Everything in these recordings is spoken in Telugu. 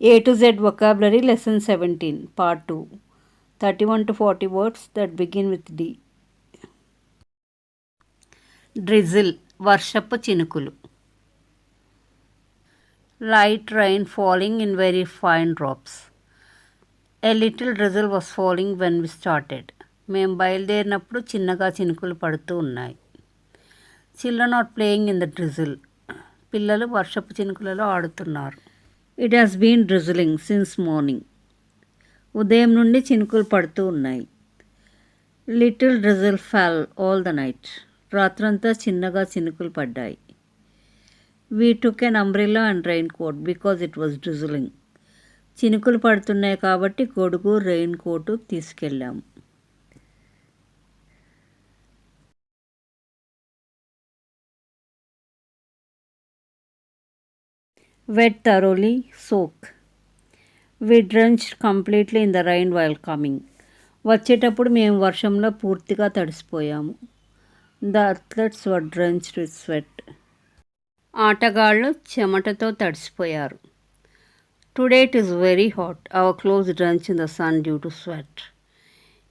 A to Z Vocabulary Lesson 17 Part 2 31 to 40 words that begin with D. Drizzle వర్షపు చినుకులు. Light rain falling in very fine drops. A little drizzle was falling when we started. మేము బయలుదేరినప్పుడు చిన్నగా చినుకులు పడుతూ ఉన్నాయి. Children are playing in the drizzle. పిల్లలు వర్షపు చినుకులలో ఆడుతున్నారు. It has been drizzling since morning. ఉదయం నుండి చినుకులు పడుతూ ఉన్నాయి. Little drizzle fell all the night. రాత్రంతా చిన్నగా చినుకులు పడ్డాయి. We took an umbrella and raincoat because it was drizzling. చినుకులు పడుతున్నాయి కాబట్టి గొడుగు రెయిన్ కోటు తీసుకెళ్ళాము. Wet thoroughly soak. We drenched completely in the rain while coming. వచ్చేటప్పుడు మేము వర్షంలో పూర్తిగా తడిసిపోయాము. The athletes were drenched with sweat. ఆటగాళ్ళు చెమటతో తడిసిపోయారు. Today it is very hot. Our clothes drench in the sun due to sweat.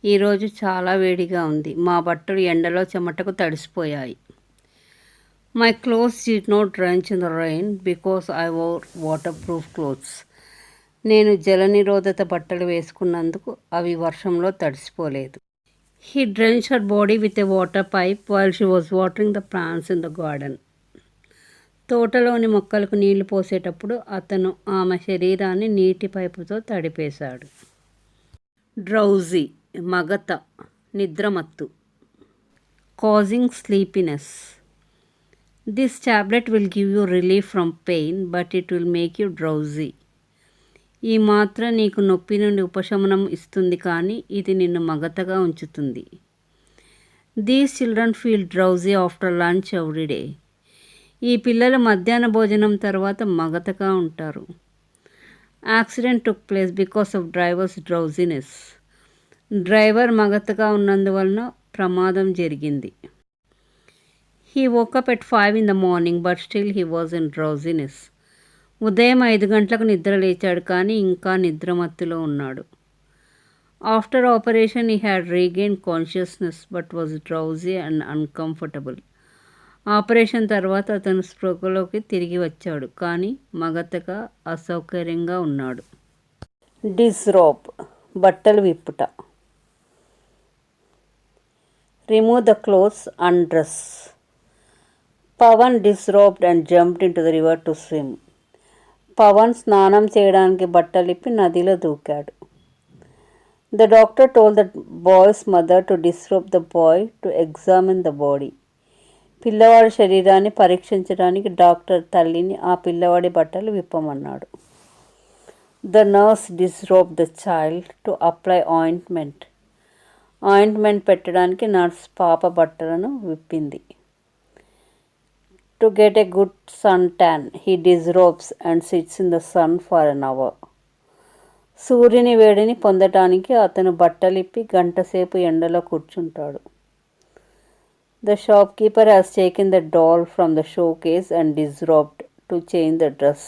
ఈరోజు చాలా వేడిగా ఉంది. మా బట్టలు ఎండలో చెమటకు తడిసిపోయాయి. My clothes did not drench in the rain because I wore waterproof clothes. నేను జలనిరోధక బట్టలు వేసుకున్నందుకు అవి వర్షంలో తడిసిపోలేదు. He drenched her body with a water pipe while she was watering the plants in the garden. తోటలోని మొక్కలకు నీళ్లు పోసేటప్పుడు అతను ఆమె శరీరాన్ని నీటి పైపుతో తడిపేశాడు. డ్రౌజీ మగత, నిద్రమత్తు. Causing sleepiness. This tablet will give you relief from pain but it will make you drowsy. ఈ మాత్ర నీకు నొప్పి నుండి ఉపశమనం ఇస్తుంది కానీ ఇది నిన్ను మగతగా ఉంచుతుంది. These children feel drowsy after lunch everyday. ఈ పిల్లలు మధ్యాహ్న భోజనం తర్వాత మగతగా ఉంటారు. Accident took place because of driver's drowsiness. డ్రైవర్ మగతగా ఉన్నందువలన ప్రమాదం జరిగింది. He woke up at 5 in the morning but still he was in drowsiness. ఉదయం 5 గంటలకు నిద్ర లేచాడు కానీ ఇంకా నిద్రమత్తులో ఉన్నాడు. After operation he had regain consciousness but was drowsy and uncomfortable. Operation తర్వాత అతను స్పృహలోకి తిరిగి వచ్చాడు కానీ మగతగా అసౌకర్యంగా ఉన్నాడు. డిస్రోబ్ బట్టలు విప్పుట. Remove the clothes and dress. Pavan disrobed and jumped in to the river to swim. Pavan స్నానం చేయడానికి బట్టలిప్పి నదిలో దూకాడు. The doctor told the boy's mother to disrobe the boy to examine the body. పిల్లవాడి శరీరాన్ని పరీక్షించడానికి డాక్టర్ తల్లిని ఆ పిల్లవాడి బట్టలు విప్పమన్నాడు. The nurse disrobe the child to apply ointment. Ointment పెట్టడానికి నర్స్ పాప బట్టలను విప్పింది. To get a good suntan, he disrobes and sits in the sun for an hour. సూర్యుని వేడిని పొందటానికి అతను బట్టలిప్పి గంటసేపు ఎండలో కూర్చుంటాడు. The shopkeeper has taken the doll from the showcase and disrobed to change the dress.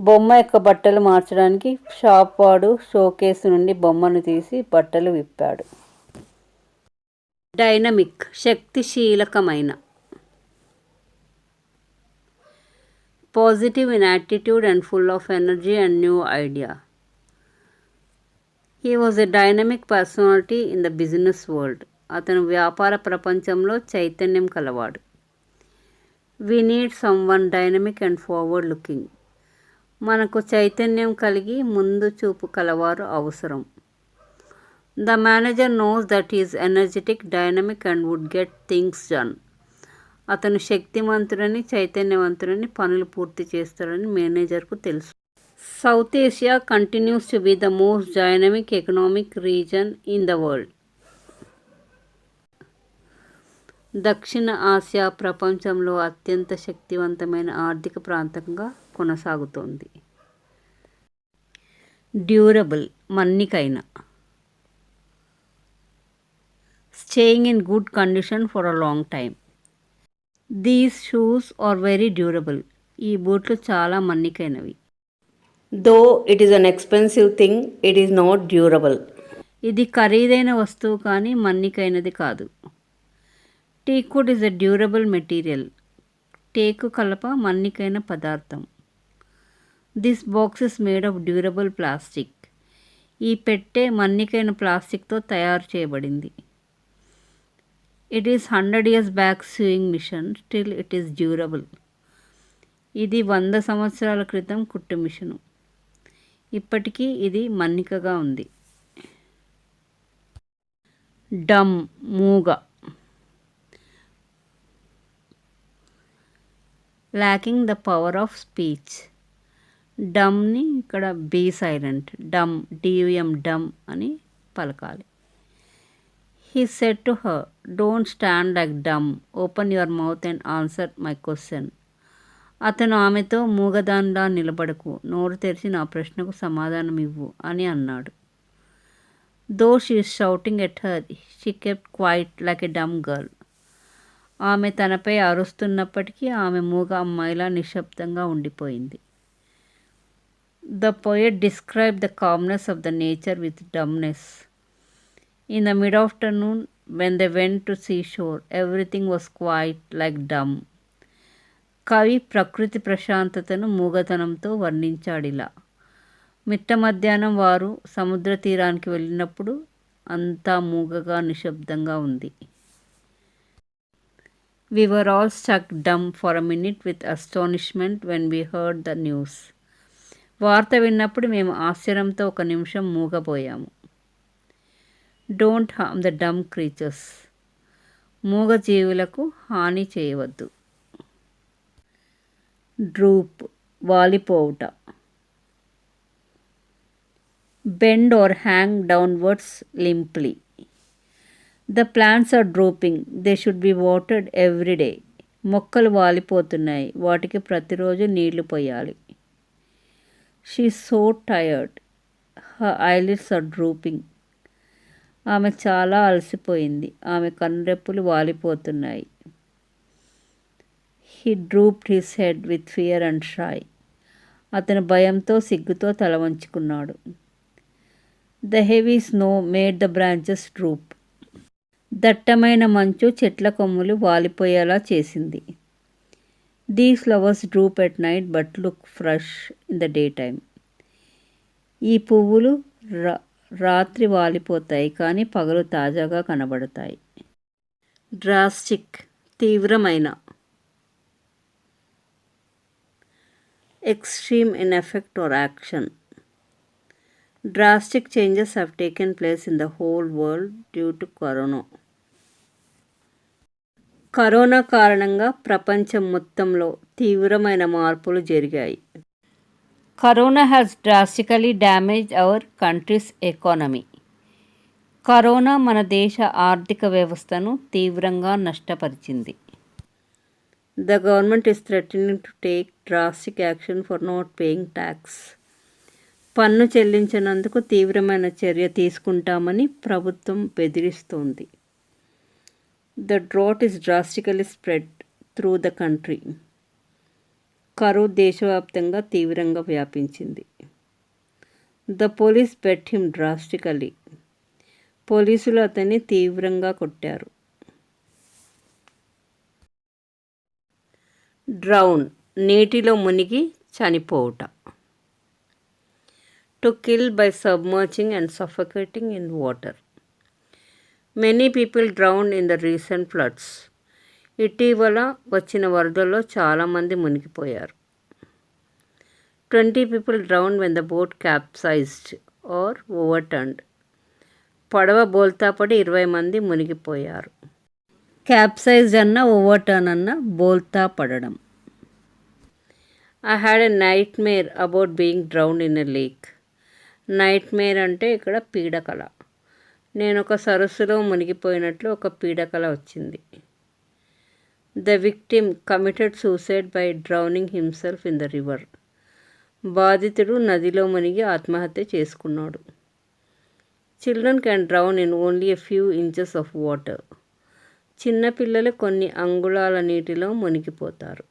బొమ్మ యొక్క బట్టలు మార్చడానికి షాప్ వాడు షోకేస్ నుండి బొమ్మను తీసి బట్టలు విప్పాడు. Dynamic శక్తిశీలకమైన. Positive in attitude and full of energy and new idea. He was a dynamic personality in the business world. అతను వ్యాపార ప్రపంచంలో చైతన్యం కలవాడు. We need someone dynamic and forward looking. మనకు చైతన్యం కలిగి ముందు చూపు కలవారు అవసరం. The manager knows that he is energetic, dynamic and would get things done. అతను శక్తివంతుడని చైతన్యవంతుడని పనులు పూర్తి చేస్తాడని మేనేజర్కు తెలుసు. South Asia continues to be the most dynamic economic region in the world. దక్షిణ ఆసియా ప్రపంచంలో అత్యంత శక్తివంతమైన ఆర్థిక ప్రాంతంగా కొనసాగుతోంది. డ్యూరబుల్ మన్నికైన. Staying in good condition for a long time. These shoes are very durable. ఈ బూట్లు చాలా మన్నికైనవి. Though it is an expensive thing, it is not durable. ఇది ఖరీదైన వస్తువు కానీ మన్నికైనది కాదు. Teakwood is a durable material. టేకు కలప మన్నికైన పదార్థం. This box is made of durable plastic. ఈ పెట్టె మన్నికైన ప్లాస్టిక్తో తయారు చేయబడింది. It is 100 years back sewing machine, still it is durable. ఇది 100 సంవత్సరాల క్రితం కుట్టు మిషను, ఇప్పటికీ ఇది మన్నికగా ఉంది. డమ్, మూగ. Lacking the power of speech. డమ్ని ఇక్కడ be silent, dumb, D U M, dumb అని పలకాలి. He said to her, don't stand like dumb, open your mouth and answer my question. అతను ఆమెతో, మూగదానిలా నిలబడకు, నోరు తెరిచి నా ప్రశ్నకు సమాధానం ఇవ్వు అని అన్నాడు. Though she is shouting at her, she kept quiet like a dumb girl. ఆమె తనపై అరుస్తున్నప్పటికీ ఆమె మూగ అమ్మాయిలా నిశ్శబ్దంగా ఉండిపోయింది. The poet described the calmness of the nature with dumbness. In the mid-afternoon, when they went to seashore, everything was quiet like dumb. కవి ప్రకృతి ప్రశాంతతను మూగతనంతో వర్ణించాడిలా. మిట్ట మధ్యాహ్నం వారు సముద్ర తీరానికి వెళ్ళినప్పుడు అంతా మూగగా నిశ్శబ్దంగా ఉంది. We were all struck dumb for a minute with astonishment when we heard the news. వార్త విన్నప్పుడు మేము ఆశ్చర్యంతో ఒక నిమిషం మూగపోయాము. Don't harm the dumb creatures. మూగ జీవులకు హాని చేయవద్దు. డ్రూప్, వాలిపోవుట. Bend or hang downwards limply. The plants are drooping, they should be watered every day. మొక్కలు వాలిపోతున్నాయి, వాటికి ప్రతిరోజు నీళ్లు పోయాలి. She is so tired, her eyelids are drooping. ఆమె చాలా అలసిపోయింది, ఆమె కనురెప్పులు వాలిపోతున్నాయి. He drooped his head with fear and shy. అతను భయంతో సిగ్గుతో తల వంచుకున్నాడు. The heavy snow made the branches డ్రూప్. దట్టమైన మంచు చెట్ల కొమ్ములు వాలిపోయేలా చేసింది. These flowers డ్రూప్ at night but look fresh in the day time. ఈ పువ్వులు రాత్రి వాలిపోతాయి కానీ పగలు తాజాగా కనబడతాయి. డ్రాస్టిక్, తీవ్రమైన. Extreme in effect are action. Drastic changes have taken place in the whole world due to corona. Corona కారణంగా ప్రపంచం మొత్తంలో తీవ్రమైన మార్పులు జరిగాయి. Corona has drastically damaged our country's economy. కరోనా మన దేశ ఆర్థిక వ్యవస్థను తీవ్రంగా నష్టపరిచింది. The government is threatening to take drastic action for not paying tax. పన్ను చెల్లించినందుకు తీవ్రమైన చర్య తీసుకుంటామని ప్రభుత్వం బెదిరిస్తోంది. The drought is drastically spread through the country. కరువు దేశవ్యాప్తంగా తీవ్రంగా వ్యాపించింది. The police beat him drastically. పోలీసులు అతన్ని తీవ్రంగా కొట్టారు. డ్రౌన్, నీటిలో మునిగి చనిపోవుట. To kill by submerging and suffocating in water. Many people drowned in the recent floods. ఇటీవల వచ్చిన వరదల్లో చాలామంది మునిగిపోయారు. 20 people drowned when the boat capsized or overturned. పడవ బోల్తాపడి 20 మంది మునిగిపోయారు. క్యాప్సైజ్డ్ అన్న, ఓవర్టర్న్ అన్న, బోల్తా పడడం. I had a nightmare about being drowned in a lake. Nightmare అంటే ఇక్కడ పీడకల. నేను ఒక సరస్సులో మునిగిపోయినట్లు ఒక పీడకల వచ్చింది. The victim committed suicide by drowning himself in the river. బాధితుడు నదిలో మునిగి ఆత్మహత్య చేసుకున్నాడు. Children can drown in only a few inches of water. చిన్నపిల్లలు కొన్ని అంగుళాల నీటిలో మునిగిపోతారు.